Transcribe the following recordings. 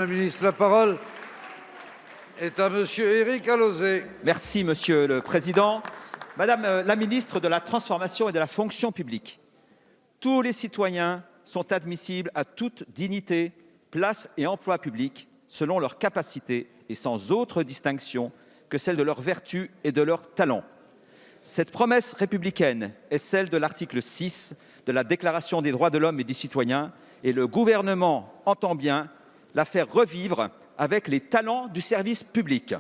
Madame la ministre, la parole est à Monsieur Éric Alauzet. Merci, Monsieur le Président. Madame la ministre de la Transformation et de la Fonction publique, tous les citoyens sont admissibles à toute dignité, place et emploi public selon leurs capacités et sans autre distinction que celle de leurs vertus et de leurs talents. Cette promesse républicaine est celle de l'article 6 de la Déclaration des droits de l'homme et du citoyen, et le gouvernement entend bien la faire revivre avec les talents du service public.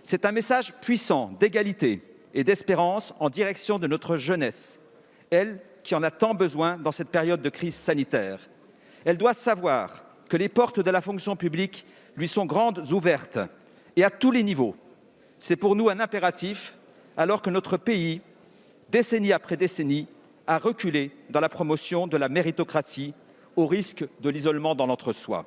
C'est un message puissant d'égalité et d'espérance en direction de notre jeunesse, elle qui en a tant besoin dans cette période de crise sanitaire. Elle doit savoir que les portes de la fonction publique lui sont grandes ouvertes, et à tous les niveaux. C'est pour nous un impératif, alors que notre pays, décennie après décennie, a reculé dans la promotion de la méritocratie au risque de l'isolement dans l'entre-soi.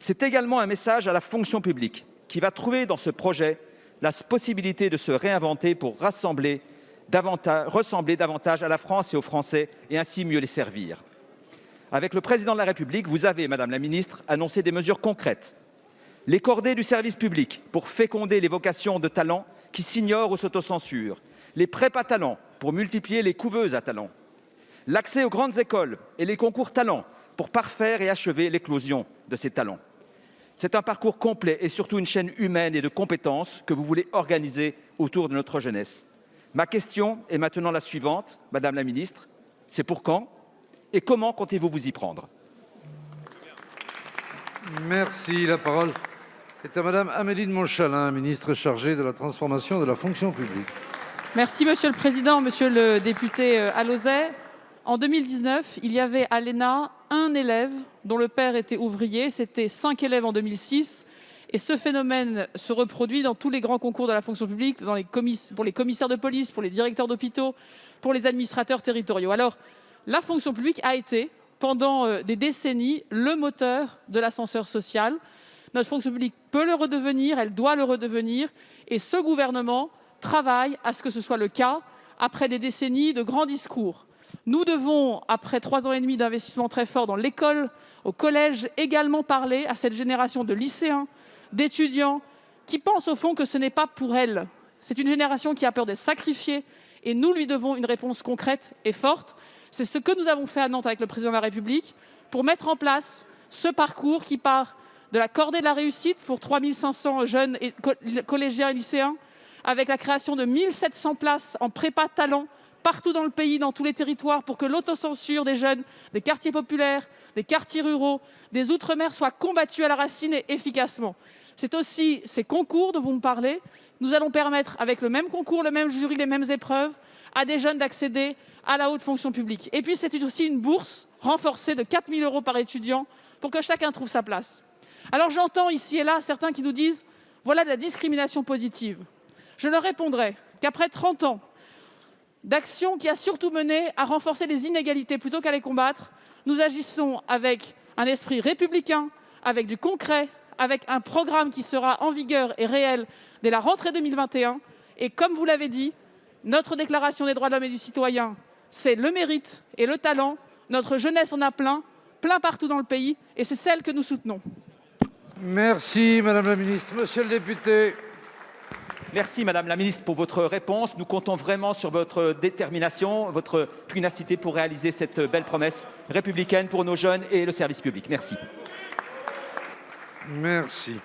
C'est également un message à la fonction publique qui va trouver dans ce projet la possibilité de se réinventer pour ressembler davantage à la France et aux Français et ainsi mieux les servir. Avec le Président de la République, vous avez, Madame la Ministre, annoncé des mesures concrètes. Les cordées du service public pour féconder les vocations de talents qui s'ignorent ou s'autocensurent. Les prépas talents pour multiplier les couveuses à talents. L'accès aux grandes écoles et les concours talents pour parfaire et achever l'éclosion de ces talents. C'est un parcours complet et surtout une chaîne humaine et de compétences que vous voulez organiser autour de notre jeunesse. Ma question est maintenant la suivante, Madame la Ministre, c'est pour quand et comment comptez-vous vous y prendre? Merci. La parole est à Madame Amélie de Montchalin, ministre chargée de la transformation de la fonction publique. Merci Monsieur le Président, Monsieur le député Alauzet. En 2019, il y avait à l'ENA un élève dont le père était ouvrier. C'était 5 élèves en 2006. Et ce phénomène se reproduit dans tous les grands concours de la fonction publique, pour les commissaires de police, pour les directeurs d'hôpitaux, pour les administrateurs territoriaux. Alors, la fonction publique a été, pendant des décennies, le moteur de l'ascenseur social. Notre fonction publique peut le redevenir, elle doit le redevenir. Et ce gouvernement travaille à ce que ce soit le cas après des décennies de grands discours. Nous devons, après 3 ans et demi d'investissement très fort dans l'école, au collège, également parler à cette génération de lycéens, d'étudiants, qui pensent au fond que ce n'est pas pour elles. C'est une génération qui a peur d'être sacrifiée et nous lui devons une réponse concrète et forte. C'est ce que nous avons fait à Nantes avec le Président de la République pour mettre en place ce parcours qui part de la cordée de la réussite pour 3500 jeunes collégiens et lycéens, avec la création de 1700 places en prépa talent partout dans le pays, dans tous les territoires, pour que l'autocensure des jeunes, des quartiers populaires, des quartiers ruraux, des outre-mer soit combattue à la racine et efficacement. C'est aussi ces concours dont vous me parlez. Nous allons permettre, avec le même concours, le même jury, les mêmes épreuves, à des jeunes d'accéder à la haute fonction publique. Et puis c'est aussi une bourse renforcée de 4 000 € par étudiant pour que chacun trouve sa place. Alors j'entends ici et là certains qui nous disent « voilà de la discrimination positive ». Je leur répondrai qu'après 30 ans d'action qui a surtout mené à renforcer les inégalités plutôt qu'à les combattre, nous agissons avec un esprit républicain, avec du concret, avec un programme qui sera en vigueur et réel dès la rentrée 2021. Et comme vous l'avez dit, notre déclaration des droits de l'homme et du citoyen, c'est le mérite et le talent. Notre jeunesse en a plein partout dans le pays, et c'est celle que nous soutenons. Merci Madame la Ministre. Monsieur le député. Merci Madame la Ministre pour votre réponse. Nous comptons vraiment sur votre détermination, votre pugnacité pour réaliser cette belle promesse républicaine pour nos jeunes et le service public. Merci. Merci.